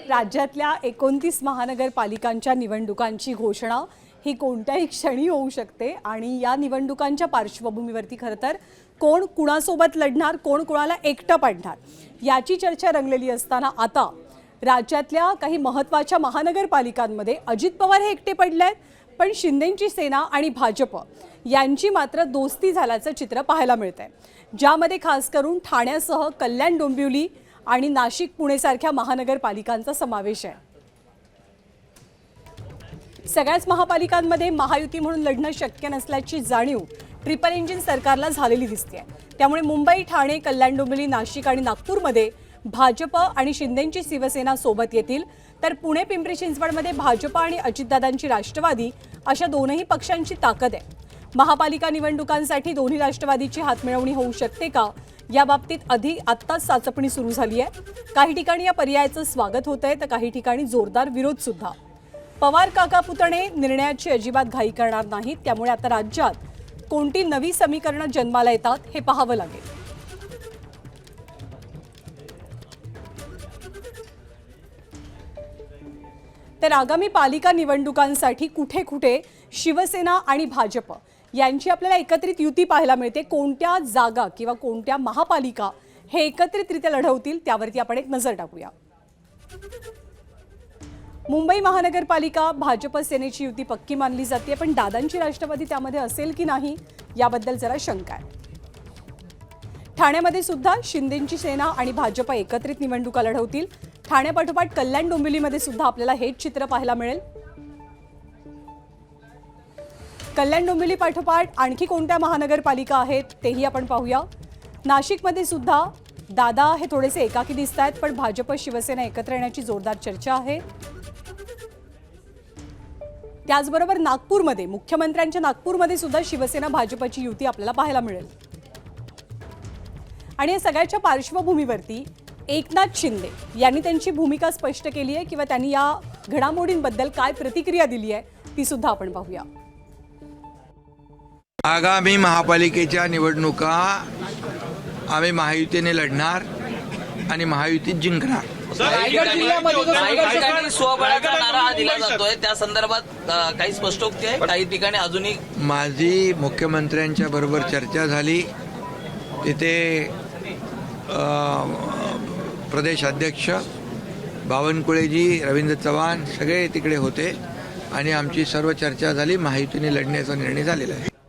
राज्यातल्या 29 महानगरपालिकांच्या निवडणुकांची घोषणा ही कोणत्याही क्षणी होऊ शकते आणि या निवडणुकांच्या पार्श्वभूमीवरती खरं तर कोण कुणासोबत लढणार, कोण कुणाला एकटं पाडणार याची चर्चा रंगलेली असताना आता राज्यातल्या काही महत्त्वाच्या महानगरपालिकांमध्ये अजित पवार हे एकटे पडलेत, पण शिंदेंची सेना आणि भाजप यांची मात्र दोस्ती झाल्याचं चित्र पाहायला मिळतंय, ज्यामध्ये खास करून ठाण्यासह कल्याण डोंबिवली आणि नाशिक पुणे सारख्या महानगरपालिकांचा समावेश आहे। सगळ्याच महापालिकांमध्ये महायुती म्हणून लढणं शक्य नसल्याची जाणीव ट्रिपल इंजिन सरकारला झालेली दिसते। त्यामुळे मुंबई, ठाणे, कल्याण डोंबिवली, नाशिक आणि नागपूरमध्ये भाजप आणि शिंदेंची शिवसेना सोबत येतील, तर पुणे, पिंपरी चिंचवडमध्ये भाजप आणि अजितदादांची राष्ट्रवादी अशा दोनही पक्षांची ताकद आहे। महापालिका निवडणुकांसाठी दोन्ही राष्ट्रवादीची हातमिळवणी होऊ शकते का याबाबतीत आत्ताच चाचपणी सुरू झाली आहे। काही ठिकाणी या पर्यायाचं स्वागत होतंय, तर काही ठिकाणी जोरदार विरोध सुद्धा। पवार काका पुतणे निर्णयाची अजिबात घाई करणार नाहीत, त्यामुळे आता राज्यात कोणती नवी समीकरणं जन्माला येतात हे पाहावं लागेल। तर आगामी पालिका निवडणुकांसाठी कुठे कुठे शिवसेना आणि भाजप यांची आपल्याला एकत्रित युती पाहायला मिळते। कोणत्या जागा किंवा कोणत्या महापालिका हे एकत्रितरित्या लढवतील त्यावरती आपण एक नजर टाकूया। मुंबई महानगरपालिका भाजप सेनेची युती पक्की मानली जाते, पण दादांची राष्ट्रवादी त्यामध्ये असेल की नाही याबद्दल जरा शंका आहे। ठाण्यामध्ये सुद्धा शिंदेंची सेना आणि भाजप एकत्रित निवडणुका लढवतील। ठाण्यापाठोपाठ कल्याण डोंबिवलीमध्ये सुद्धा आपल्याला हेच चित्र पाहायला मिळेल। कल्याण डोंबिवली पाठोपाठ आणखी कोणत्या महानगरपालिका आहेत तेही आपण पाहूया। नाशिकमध्ये सुद्धा दादा हे थोडेसे एकाकी दिसत आहेत, पण भाजप शिवसेना एकत्र येण्याची जोरदार चर्चा आहे। त्याचबरोबर नागपूरमध्ये, मुख्यमंत्र्यांच्या नागपूरमध्ये सुद्धा शिवसेना भाजपची युती आपल्याला पाहायला मिळेल। आणि या सगळ्याच्या पार्श्वभूमीवरती एकनाथ शिंदे यांनी त्यांची भूमिका स्पष्ट केली आहे किंवा त्यांनी या घडामोडींबद्दल काय प्रतिक्रिया दिली आहे ती सुद्धा आपण पाहूया। आगामी महापालिकेच्या निवडणुका आम्ही महायुतीने लढणार आणि महायुतीत जिंकणार। स्वबळाचा नारा हा दिला जातोय, त्या संदर्भात काही स्पष्टोक्ती आहे, काही ठिकाणी अजूनही। माझी मुख्यमंत्र्यांच्या बरोबर चर्चा झाली, तिथे प्रदेश अध्यक्ष बावनकुळेजी, रवींद्र चव्हाण सगळे तिकडे होते आणि आमची सर्व चर्चा झाली, महायुतीने लढण्याचा निर्णय झालेला आहे।